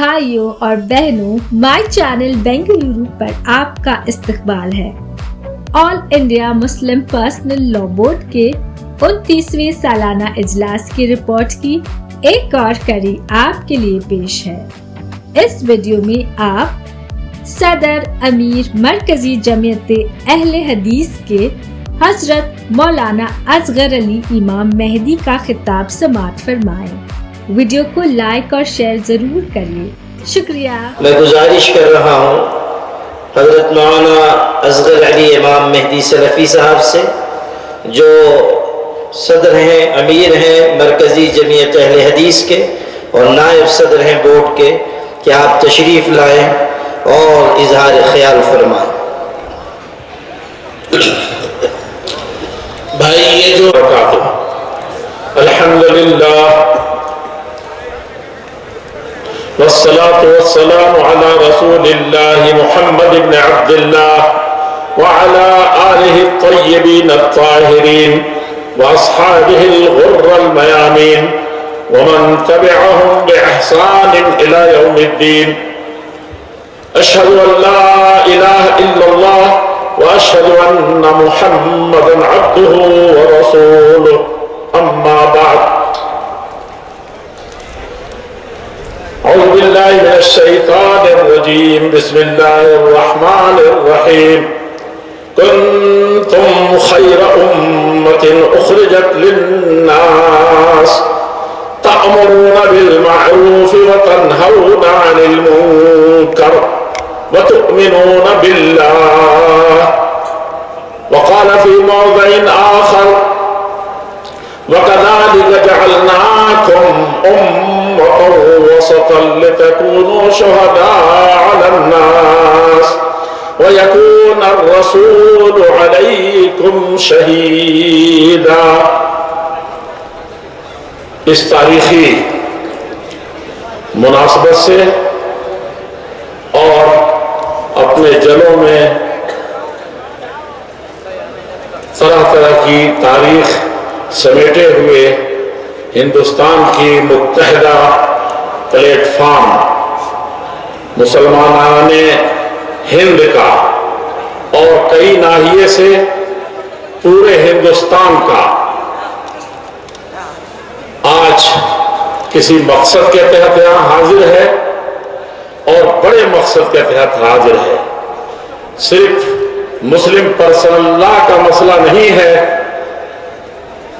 بھائیوں اور بہنوں، مائی چینل بنگلورو پر آپ کا استقبال ہے۔ آل انڈیا مسلم پرسنل لا بورڈ کے 29ویں سالانہ اجلاس کی رپورٹ کی ایک اور کڑی آپ کے لیے پیش ہے۔ اس ویڈیو میں آپ صدر امیر مرکزی جمعیت اہل حدیث کے حضرت مولانا اصغر علی امام مہدی کا خطاب سماعت فرمائیں۔ ویڈیو کو لائک اور شیئر ضرور کریے۔ شکریہ۔ میں گزارش کر رہا ہوں حضرت مولانا اصغر علی امام مہدی سلفی صاحب سے، جو صدر ہیں، امیر ہیں مرکزی جمعیت اہل حدیث کے اور نائب صدر ہیں بورڈ کے، کہ آپ تشریف لائیں اور اظہار خیال فرمائیں۔ بھائی یہ جو الحمدللہ والصلاة والسلام على رسول الله محمد بن عبد الله وعلى آله الطيبين الطاهرين وأصحابه الغر الميامين ومن تبعهم بإحسان إلى يوم الدين. أشهد أن لا إله إلا الله وأشهد أن محمدا عبده ورسوله. أما بعد، أعوذ بالله من الشيطان الرجيم. بسم الله الرحمن الرحيم. كنتم خير أمة أخرجت للناس تأمرون بالمعروف وتنهون عن المنكر وتؤمنون بالله. وقال في موضع آخر: وكذلك جعلناكم أمة وسطا لتكونوا شهداء على الناس ويكون الرسول عليكم شهيدا. اس تاریخی مناسبت سے اور اپنے جلوں میں طرح طرح کی تاریخ سمیٹے ہوئے ہندوستان کی متحدہ پلیٹ فارم مسلمانان ہند کا اور کئی ناحیے سے پورے ہندوستان کا آج کسی مقصد کے تحت یہاں حاضر ہے اور بڑے مقصد کے تحت حاضر ہے۔ صرف مسلم پرسنل لا کا مسئلہ نہیں ہے،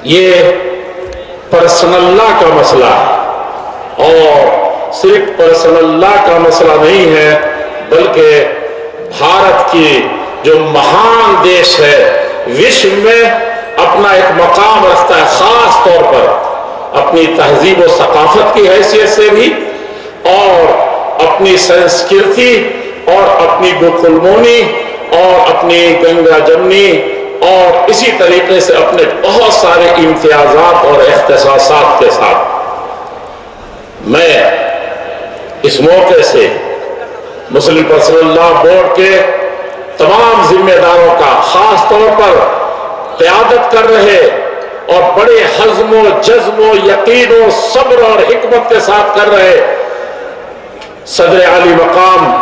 یہ پرسنل لا کا مسئلہ ہے، اور صرف پرسنل لا کا مسئلہ نہیں ہے بلکہ بھارت کی جو مہان دیش ہے، وشو میں اپنا ایک مقام رکھتا ہے، خاص طور پر اپنی تہذیب و ثقافت کی حیثیت سے بھی، اور اپنی سنسکرتی اور اپنی گوکلمونی اور اپنی گنگا جمنی اور اسی طریقے سے اپنے بہت سارے امتیازات اور اختصاصات کے ساتھ میں اس موقع سے مسلم پرسنل لا بورڈ کے تمام ذمہ داروں کا، خاص طور پر قیادت کر رہے اور بڑے حزم و جزم و یقین و صبر اور حکمت کے ساتھ کر رہے صدر عالی مقام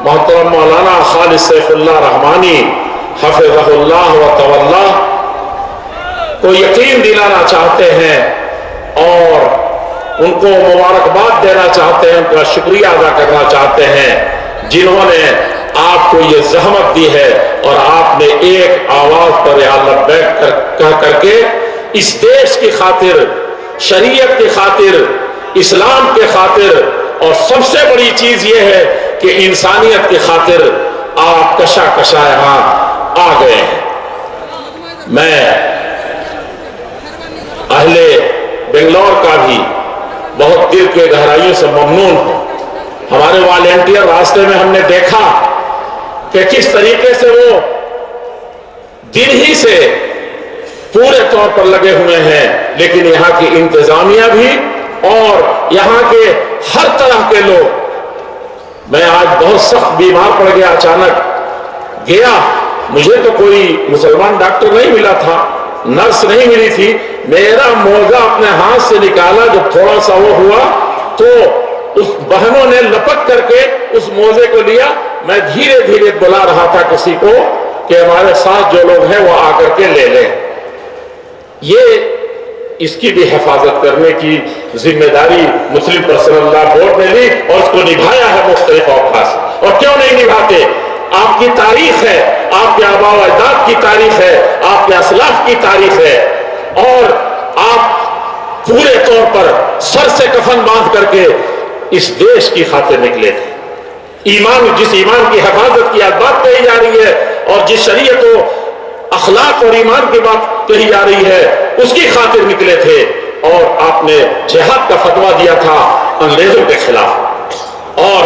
محترم مولانا خالد سیف اللہ رحمانی حفظہ اللہ و تولا کو یقین دلانا چاہتے ہیں اور ان کو مبارکباد دینا چاہتے ہیں، ان کا شکریہ ادا کرنا چاہتے ہیں، جنہوں نے آپ کو یہ زحمت دی ہے اور آپ نے ایک آواز پر یا لبیک کہہ کر کے اس دیش کی خاطر، شریعت کی خاطر، اسلام کی خاطر، اور سب سے بڑی چیز یہ ہے کہ انسانیت کی خاطر آپ کشا کشا یہاں آ گئے ہیں۔ میں اہل بنگلور کا بھی بہت دل کے گہرائیوں سے ممنون ہوں۔ ہمارے والنٹیئر راستے میں ہم نے دیکھا کہ کس طریقے سے وہ دن ہی سے پورے طور پر لگے ہوئے ہیں، لیکن یہاں کی انتظامیہ بھی اور یہاں کے ہر طرح کے لوگ۔ میں آج بہت سخت بیمار پڑ گیا، اچانک گیا، مجھے تو کوئی مسلمان ڈاکٹر نہیں ملا تھا، نرس نہیں ملی تھی، میرا موزہ اپنے ہاتھ سے نکالا، جب تھوڑا سا وہ ہوا تو اس بہنوں نے لپک کر کے اس موزے کو لیا. میں دھیرے دھیرے بلا رہا تھا کسی کو کہ ہمارے ساتھ جو لوگ ہیں وہ آ کر کے لے لیں. یہ اس کی بھی حفاظت کرنے کی ذمہ داری مسلم پرسنل لا بورڈ نے لی اور اس کو نبھایا ہے مختلف اوقات سے. اور کیوں نہیں نبھاتے؟ آپ کی تاریخ ہے, آپ کے آباء و اجداد کی تاریخ ہے, آپ کے اسلاف کی تاریخ ہے, اور آپ پورے طور پر سر سے کفن باندھ کر کے اس دیش کی خاطر نکلے تھے. ایمان, جس ایمان کی حفاظت کی بات کہی جا رہی ہے اور جس شریعت و اخلاق اور ایمان کی بات کہی جا رہی ہے, اس کی خاطر نکلے تھے. اور آپ نے جہاد کا فتویٰ دیا تھا انگریزوں کے خلاف, اور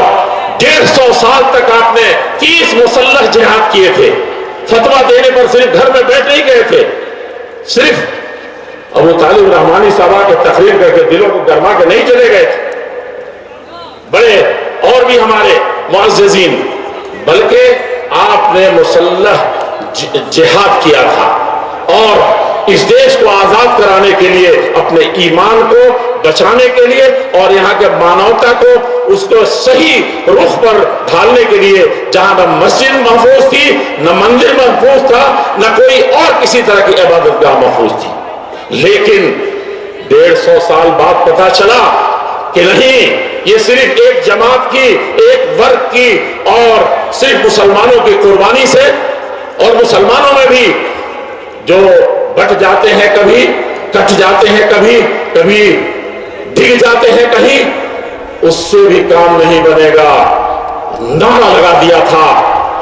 150 سال تک آپ نے 30 مسلح جہاد کیے تھے. فتویٰ دینے پر صرف گھر میں بیٹھ نہیں گئے تھے, صرف ابو طالب رحمانی صاحبہ کے تقریر کر کے دلوں کو گرما کے نہیں چلے گئے تھے. بڑے اور بھی ہمارے معززین, بلکہ آپ نے مسلح جہاد کیا تھا اور اس دیش کو آزاد کرانے کے لیے, اپنے ایمان کو بچانے کے لیے اور یہاں کے مانوتا کو اس کو صحیح رخ پر ڈھالنے کے لیے, جہاں نہ مسجد محفوظ تھی, نہ مندر محفوظ تھا, نہ کوئی اور کسی طرح کی عبادت گاہ محفوظ تھی. لیکن 150 سال بعد پتا چلا کہ نہیں, یہ صرف ایک جماعت کی, ایک ورگ کی اور صرف مسلمانوں کی قربانی سے, اور مسلمانوں میں بھی جو بٹ جاتے ہیں, کبھی کٹ جاتے ہیں, کبھی ڈگ جاتے ہیں کہیں, اس سے بھی کام نہیں بنے گا. نعرہ لگا دیا تھا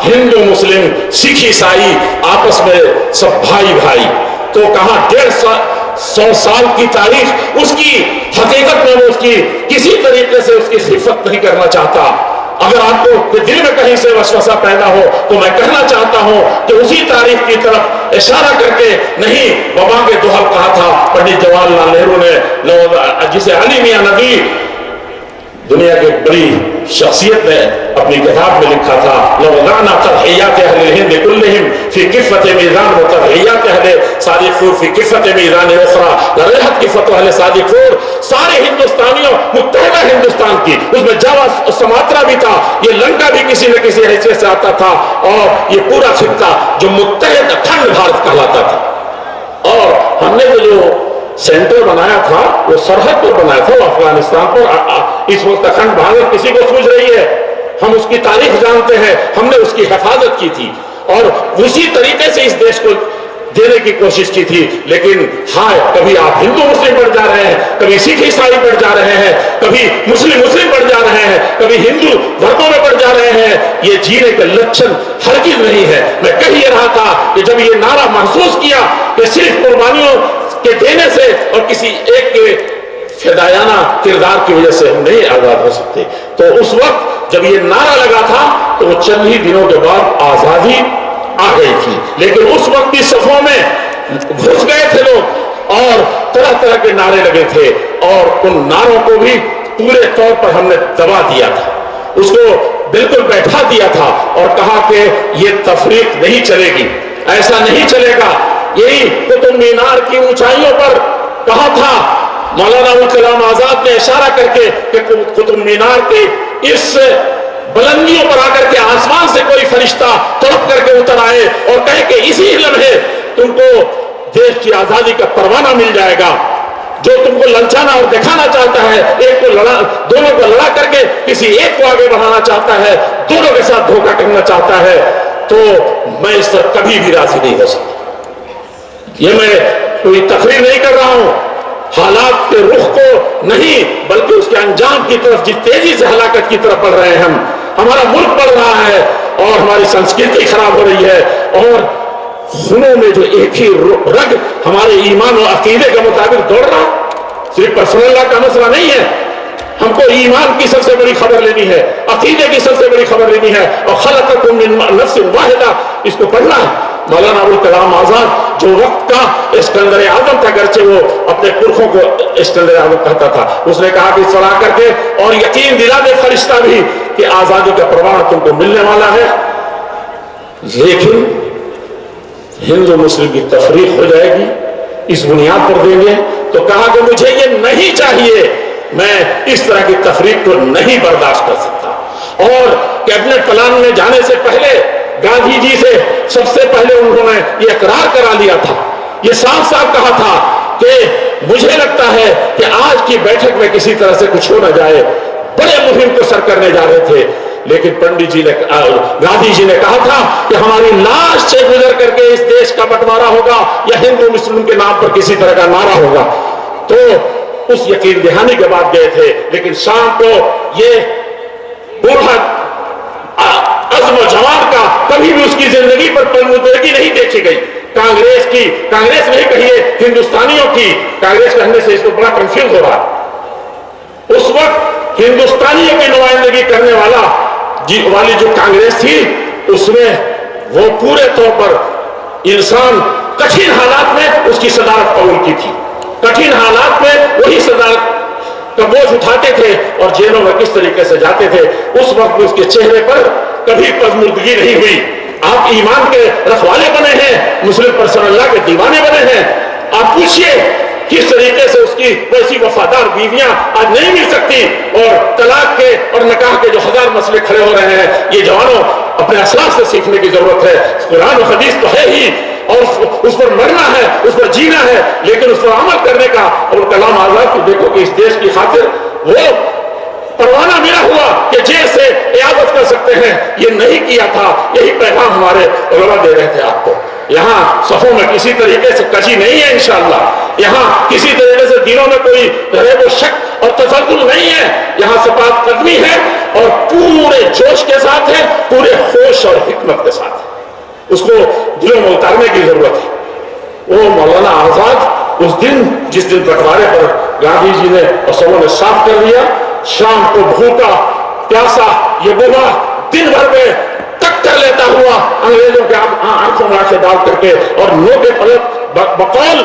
ہندو مسلم سکھ عیسائی آپس میں سب بھائی بھائی. تو کہاں 150 سال کی تاریخ, اس کی حقیقت میں وہ اس کی کسی طریقے سے اس کی خفت نہیں کرنا چاہتا. اگر آپ کو دل میں کہیں سے وسوسہ پیدا ہو تو میں کہنا چاہتا ہوں کہ اسی تاریخ کی طرف اشارہ کر کے نہیں, بابا کے دوہل کہا تھا پنڈت جواہر لال نہرو نے, جسے علی میاں ندوی دنیا کی بڑی شخصیت نے اپنی کتاب میں لکھا تھا, لو وضعنا تضحیات اہل الہند کلہم فی کفۃ میزان و تضحیات اہل صادق پور فی کفۃ میزان اخری لرحت کفۃ اہل صادق پور. سارے ہندوستانیوں, متحدہ ہندوستان کی, اس میں جاوا سماترا بھی تھا, یہ لنکا بھی کسی نہ کسی حیثیت سے آتا تھا, اور یہ پورا خطہ جو متحد اکھنڈ بھارت کہلاتا تھا. اور ہم نے جو سینٹر بنایا تھا وہ سرحد پر بنایا تھا, وہ افغانستان پر. اس وقت اکھنڈ بھارت کسی کو سوچ رہی ہے, ہم اس کی تاریخ جانتے ہیں, ہم نے اس کی حفاظت کی تھی اور اسی طریقے سے اس دیش کو دینے کی کوشش کی تھی. لیکن ہائے, کبھی آپ ہندو مسلم بڑھ جا رہے ہیں, کبھی سکھ عیسائی بڑھ جا رہے ہیں, کبھی مسلم بڑھ جا رہے ہیں, کبھی ہندو دھرموں میں بڑھ جا رہے ہیں. یہ جینے کے لچھن ہرگز نہیں ہے. میں کہہ یہ رہا تھا کہ جب یہ نعرہ محسوس کیا کہ صرف قربانیوں کے دینے سے اور کسی ایک کے فدایانہ کردار کی وجہ سے ہم نہیں آزاد ہو سکتے, تو اس وقت جب یہ نعرہ لگا تھا تو وہ چند ہی دنوں کے بعد آزادی آ گئی تھی. لیکن اس وقت بھی صفوں میں گھس گئے تھے لوگ اور طرح طرح کے نعرے لگے تھے, اور ان نعروں کو بھی پورے طور پر ہم نے دبا دیا تھا, اس کو بالکل بیٹھا دیا تھا اور کہا کہ یہ تفریق نہیں چلے گی, ایسا نہیں چلے گا. یہی قطب مینار کی اونچائیوں پر کہا تھا مولانا ابوالکلام کلام آزاد نے اشارہ کر کے کہ قطب مینار کی اس بلندیوں پر آ کر کے آسمان سے کوئی فرشتہ تڑپ کر کے اتر آئے اور کہے کہ اسی لمحے تم کو دیش کی آزادی کا پروانہ مل جائے گا. جو تم کو للچانا اور دکھانا چاہتا ہے, ایک کو دونوں کو لڑا کر کے کسی ایک کو آگے بڑھانا چاہتا ہے, دونوں کے ساتھ دھوکہ کرنا چاہتا ہے, تو میں اس پر کبھی بھی راضی نہیں ہو سکتا. یہ میں کوئی تقریر نہیں کر رہا ہوں, حالات کے رخ کو نہیں بلکہ اس کے انجام کی طرف جس تیزی سے ہلاکت کی طرف بڑھ رہے ہیں ہمارا ملک بڑھ رہا ہے اور ہماری سنسکرتی خراب ہو رہی ہے, اور خونوں میں جو ایک ہی رگ ہمارے ایمان و عقیدے کے مطابق دوڑ رہا, صرف پرسنل لا کا مسئلہ نہیں ہے. ہم کو ایمان کی سب سے بڑی خبر لینی ہے, عقیدے کی سب سے بڑی خبر لینی ہے, اور خلقکم من نفس واحدہ, اس کو پڑھنا ہے. مولانا ابوالکلام آزاد جو وقت کا اسکندر اعظم تھا, گرچہ وہ اپنے پرکھوں کو اسکندر اعظم کہتا تھا, اس نے کہا کہ سنا کر کے اور یقین دلا دے فرشتہ بھی کہ آزادی کا پروان تم کو ملنے والا ہے. لیکن ہندو مسلم کی تفریق ہو جائے گی, اس بنیاد پر دیں گے. تو کہا کہ مجھے یہ نہیں چاہیے میں اس طرح کی تفریق کو نہیں برداشت کر سکتا. اور کیبنٹ پلان میں جانے سے پہلے گاندھی جی سے سب سے پہلے انہوں نے یہ اقرار کرا لیا تھا, یہ صاف صاف کہا تھا کہ مجھے لگتا ہے کہ آج کی بیٹھک میں کسی طرح سے کچھ ہو نہ جائے. بڑے مہم کو سر کرنے جا رہے تھے, لیکن پنڈت جی نے گاندھی جی نے کہا تھا کہ ہماری لاش سے گزر کر کے اس دیش کا بٹوارا ہوگا یا ہندو مسلم کے نام پر کسی طرح کا نعرہ ہوگا. تو اس یقین دہانی کے بعد گئے تھے, لیکن شام کو یہ بوڑھا عزم و جوان کا کبھی بھی اس کی زندگی پر پلمودگی نہیں دیکھی گئی. کانگریس کی, کانگریس نہیں کہیے ہندوستانیوں کی, کانگریس کہنے سے اس کو بڑا کنفیوز ہو رہا. اس وقت ہندوستانیوں کی نمائندگی کرنے والی جو کانگریس تھی, اس میں وہ پورے طور پر انسان کٹھن حالات میں اس کی صدارت قبول کی تھی. کٹھن حالات میں وہی صدارت کا بوجھ اٹھاتے تھے اور جیلوں میں کس طریقے سے جاتے تھے. اس وقت اس کے چہرے پر کبھی پژمردگی نہیں ہوئی. آپ ایمان کے رکھوالے بنے ہیں, مسلم پرسن اللہ کے دیوانے بنے ہیں. آپ پوچھئے کس طریقے سے اس کی ویسی وفادار بیویاں آج نہیں مل سکتی, اور طلاق کے اور نکاح کے جو ہزار مسئلے کھڑے ہو رہے ہیں. یہ جوانوں اپنے اسلاف سے سیکھنے کی ضرورت ہے. قرآن و حدیث تو ہے ہی, اور اس پر مرنا ہے, اس پر جینا ہے, لیکن اس پر عمل کرنے کا. اور کلام آزاد کو دیکھو کہ اس دیش کی خاطر وہ پروانہ ملا ہوا کہ جیل سے عیادت کر سکتے ہیں, یہ نہیں کیا تھا. یہی پیغام ہمارے علماء دے رہے تھے آپ کو. یہاں صفوں میں کسی طریقے سے کجی نہیں ہے انشاءاللہ. یہاں کسی طریقے سے دلوں میں کوئی ریب و شک اور تزلزل نہیں ہے. یہاں صفات قدمی ہے اور پورے جوش کے ساتھ ہے, پورے ہوش اور حکمت کے ساتھ ہے. اس کو دلوں میں اتارنے کی ضرورت ہے. وہ مولانا آزاد اس دن, جس دن بٹوارے پر گاندھی جی نے اور سبوں نے صاف کر دیا, شام کو بھوکا پیاسا یہ بوڑھا دن بھر میں تک کر لیتا ہوا انگریزوں کے آنکھوں میں آنکھیں ڈال کر کے, اور نو کے پلٹ بقول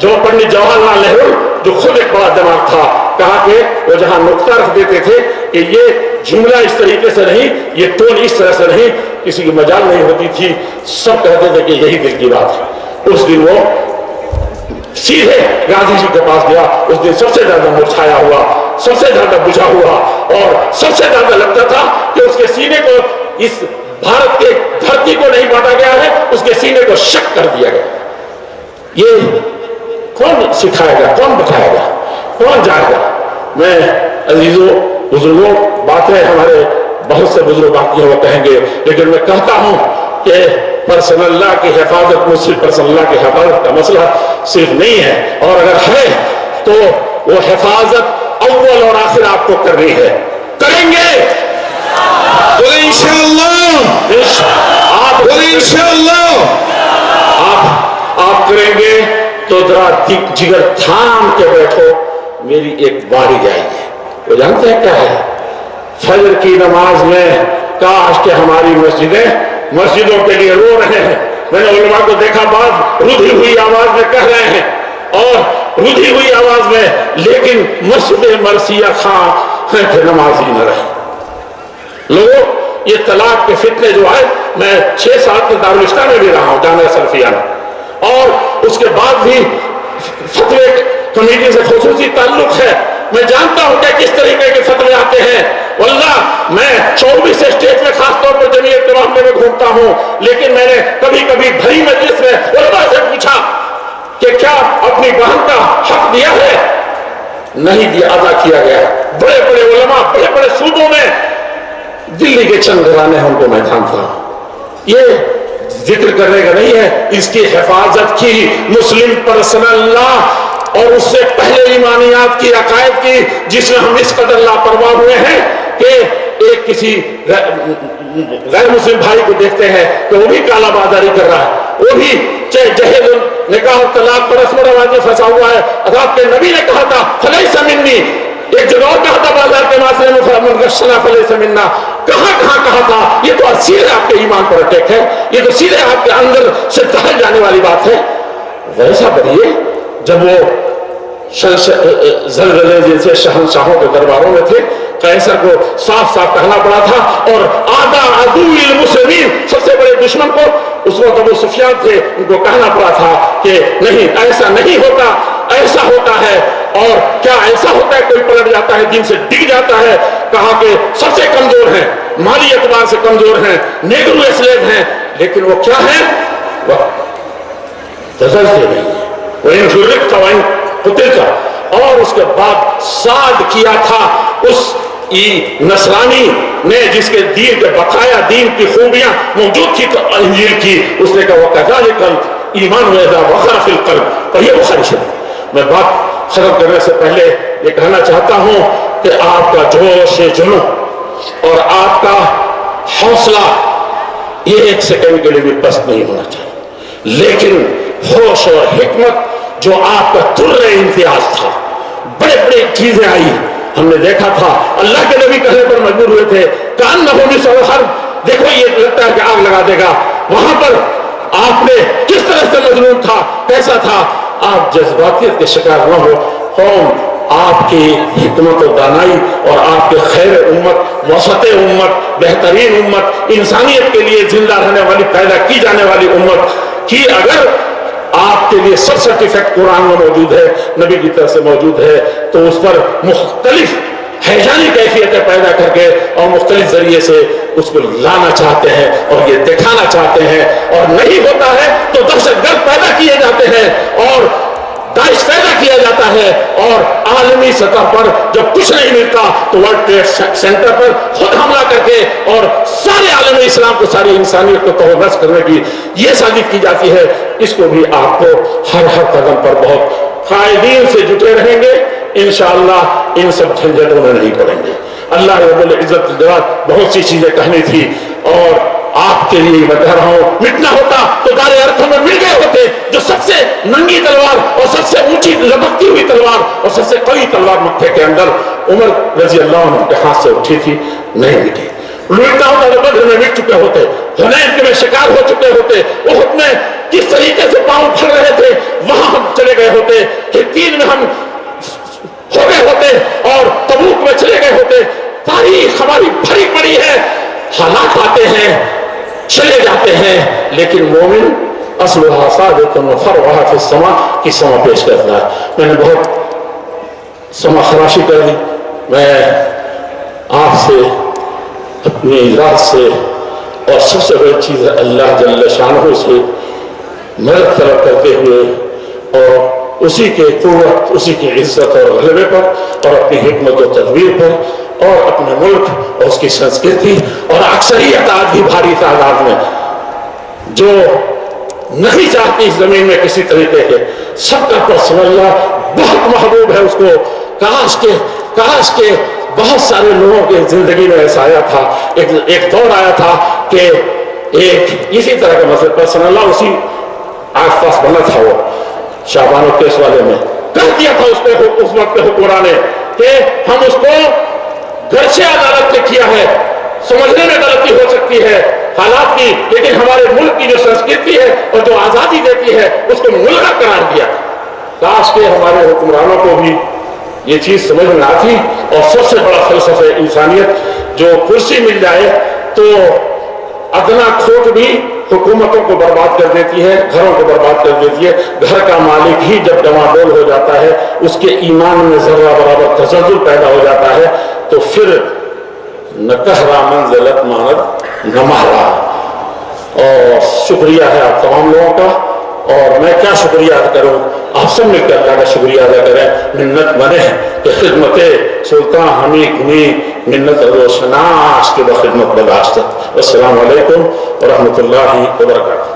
جو پنڈت جواہر لال نہرو, جو خود ایک بڑا دماغ تھا, کہا کہ وہ جہاں نقطہ رکھ دیتے تھے کہ یہ جملہ اس طریقے سے نہیں, یہ ٹون اس طرح سے نہیں, کسی کی مجال نہیں ہوتی تھی. سب کہتے تھے کہ یہی دل کی بات ہے. اس دن وہ سیدھے گاندھی جی کے پاس گیا. اس دن سب سے زیادہ مرجھایا ہوا, سب سے زیادہ بجھا ہوا, اور سب سے زیادہ لگتا تھا کہ اس کے سینے کو, اس بھارت کے دھرتی کو نہیں بانٹا گیا ہے, اس کے سینے کو شک کر دیا گیا. یہ کون سکھائے گا, کون بتائے گا, کون جائے گا؟ میں عزیزوں بزرگوں, باتیں ہمارے بہت سے بزرگ باقی ہیں وہ کہیں گے, لیکن میں کہتا ہوں کہ پرسن اللہ کی حفاظت, مسلم پرسن اللہ کی حفاظت کا مسئلہ صرف نہیں ہے, اور اگر ہے تو وہ حفاظت اول اور آخر آپ کو کرنی ہے. کریں گے آپ کریں گے تو ذرا جگر تھام کے بیٹھو, میری ایک باری جائے گی. وہ جانتے ہیں کیا ہے؟ فجر کی نماز میں کاش کہ ہماری مسجدوں کے لیے رو رہے ہیں. میں نے علماء کو دیکھا, بعض رودھی ہوئی آواز میں کہہ رہے ہیں, اور رودھی ہوئی آواز میں, لیکن مسجد مرثیہ خاں کہ نماز ہی نہ رہے. لوگوں, یہ طلاق کے فتنے جو آئے, میں 6 سال کے دارالاسلام میں بھی رہا ہوں, جامعہ سلفیہ میں, اور اس کے بعد بھی فتوے کمیٹی سے خصوصی تعلق ہے. میں جانتا ہوں کہ کس طریقے کے فتوے آتے ہیں. واللہ میں 24 اسٹیٹ میں خاص طور پر جمعیت کے معاملے میں گھومتا ہوں, لیکن میں نے کبھی کبھی بھری مجلس میں علماء سے پوچھا کہ کیا اپنی بہن کا حق دیا ہے؟ نہیں دیا, ادا کیا گیا. بڑے بڑے علماء بڑے بڑے صوبوں میں, دلی کے چند گھرانے ہیں, ان کو میں جانتا ہوں. یہ ذکر کرنے کا نہیں ہے, اس کی حفاظت کی مسلم پرسنل لا اور اس سے پہلے ایمانیات کی, عقائد کی, جس میں ہم اس قدر لاپرواہ ہوئے ہیں کہ ایک کسی غیر مسلم بھائی کو دیکھتے ہیں کہ وہ بھی کالا بازاری کر رہا ہے, وہ بھی جہیز نکاح اور طلاق پر رسم و رواج میں پھنسا ہوا ہے. عذاب کے نبی نے کہا تھا فلیس منی, ایک جگہ اور کہا تھا بازار کے معاشرے میں من غشنا فلیس منا. کہاں کہا تھا؟ یہ تو سیدھے آپ کے ایمان پر اٹیک ہے, یہ تو سیدھے آپ کے اندر سے دہل جانے والی بات ہے. ویسا بنیے جب وہ زلزلے جن سے شہنشاہوں کے درباروں میں تھے, قیصر کو صاف صاف کہنا پڑا تھا, اور آدھا عدو المسلمین, سب سے بڑے دشمن کو اس وقت ابو سفیان تھے، ان کو کہنا پڑا تھا کہ نہیں، ایسا نہیں ہوتا، ایسا ہوتا ہے۔ اور کیا ایسا ہوتا ہے کوئی پلٹ جاتا ہے، دین سے ڈگ جاتا ہے؟ کہا کہ سب سے کمزور ہیں، مالی اعتبار سے کمزور ہیں، نیگرو اسلیو ہیں، لیکن وہ کیا ہیں؟ وہ تزلزل نہیں ہے، وہ ان شرک تھا، وہ ان قتل تھا۔ اور اس کے بعد صاد کیا تھا اس نصرانی نے جس کے دین کے بقایا دین کی خوبیاں موجود تھی انجیل کی، اس نے کہا وَكَذَلِكَ الْإِيمَانُ إِذَا وَقَرَ فِي الْقَلْبِ، اور یہ بخاری شریف۔ میں بات ختم کرنے سے پہلے یہ کہنا چاہتا ہوں کہ آپ کا جوش جنون اور آپ کا حوصلہ یہ ایک سیکنڈ کے لیے بھی پست نہیں ہونا چاہیے، لیکن ہوش اور حکمت جو آپ کا در امتیاز تھا، بڑے بڑے چیزیں آئی، ہم نے دیکھا تھا اللہ کے نبی کہنے پر مجبور ہوئے تھے، کأنہ مثل الحرب، دیکھو یہ لگتا ہے کہ آگ لگا دے گا، وہاں پر آپ نے کس طرح سے مظلوم تھا، کیسا تھا؟ آپ جذباتیت کے شکار نہ ہو، قوم آپ کی حکمت و دانائی اور آپ کے خیر امت، وسط امت، بہترین امت، انسانیت کے لیے زندہ رہنے والی، پیدا کی جانے والی امت کی اگر آپ کے لیے سب سرٹیفکیٹ قرآن میں موجود ہے، نبی کی طرف سے موجود ہے، تو اس پر مختلف ہیجانی کیفیتیں پیدا کر کے اور مختلف ذریعے سے اس کو لانا چاہتے ہیں اور یہ دکھانا چاہتے ہیں، اور نہیں ہوتا ہے تو دہشت گرد پیدا کیے جاتے ہیں اور داعش پیدا کیا جاتا ہے، اور عالمی سطح پر جب کچھ نہیں ملتا تو ورلڈ ٹریڈ سینٹر پر خود حملہ کر کے اور سارے عالم اسلام کو، ساری انسانیت کو تہو نس کرنے کی یہ سازش کی جاتی ہے۔ اس کو بھی آپ کو ہر قدم پر بہت قائدین سے جٹے رہیں گے، انشاءاللہ ان سب جھنجھٹوں میں نہیں پڑیں گے۔ اللہ رب العزت الجلال بہت سی چیزیں کہنی تھی، اور آپ کے لیے میں کہہ رہا ہوں، مٹنا ہوتا تو دار ارقم میں مل گئے ہوتے، جو سب سے ننگی تلوار اور سب سے اونچی لپکتی ہوئی تلوار اور سب سے قوی تلوار مکے کے اندر عمر رضی اللہ عنہ کے ہاتھ سے اٹھی تھی، نہیں مٹی۔ لوٹنا ہوتا تو بدر میں مٹ چکے ہوتے، حنین میں شکار ہو چکے ہوتے، احد میں کس طریقے سے پاؤں پھڑ رہے تھے وہاں ہم چلے گئے ہوتے، حطین میں ہم ہو گئے ہوتے، اور تبوک میں چلے گئے ہوتے۔ تاریخ ہماری بھری پڑی ہے، حالات آتے ہیں چلے جاتے ہیں، لیکن مومن اصلها ثابت وفرعها في السماء کی سما پیش کرتا ہے۔ میں نے بہت سما خراشی کر دی، میں آپ سے اپنی ذات سے اور سب سے بڑی چیز ہے اللہ جل شانہ سے مدد طلب کرتے ہوئے اور اسی کے قوت، اسی کی عزت اور غلبے پر اور اپنی حکمت و تدبیر پر اور اپنے ملک اور اس کی سنسکرتی اور اکثریت آج بھی بھاری تعداد میں جو نہیں چاہتی اس زمین میں کسی طریقے کے، سب کا رسول اللہ بہت محبوب ہے اس کو۔ کاش کے بہت سارے لوگوں کے زندگی میں ایسا آیا تھا، ایک دور آیا تھا کہ ایک اسی طرح کا مسئلہ رسول اللہ اسی آس پاس بنا تھا، وہ شعبان و کیس والے میں کہہ دیا تھا اس وقت حکمراں نے کہ ہم اس کو گرچہ عدالت نے کیا ہے، سمجھنے میں غلطی ہو سکتی ہے حالات کی، لیکن ہمارے ملک کی جو سنسکرتی ہے اور جو آزادی دیتی ہے اس کو ملغا قرار دیا۔ کاش کہ ہمارے حکمرانوں کو بھی یہ چیز سمجھ میں آتی، اور سب سے بڑا فلسفہ انسانیت جو کرسی مل جائے تو ادنا کھوٹ بھی حکومتوں کو برباد کر دیتی ہے، گھروں کو برباد کر دیتی ہے۔ گھر کا مالک ہی جب ڈواڈول ہو جاتا ہے، اس کے ایمان میں ذرہ برابر تزلزل پیدا ہو جاتا ہے، تو پھر نہ کہرا منزلت ماند نہ مہرا۔ اور شکریہ ہے آپ تمام لوگوں کا، اور میں کیا شکریہ ادا کروں، آپ سب مل کر اللہ کا شکریہ ادا کریں، منت بنے کہ خدمت سلطان حمید کنی منت روشناش کے بخدمت برداشت۔ السلام علیکم ورحمۃ اللہ وبرکاتہ۔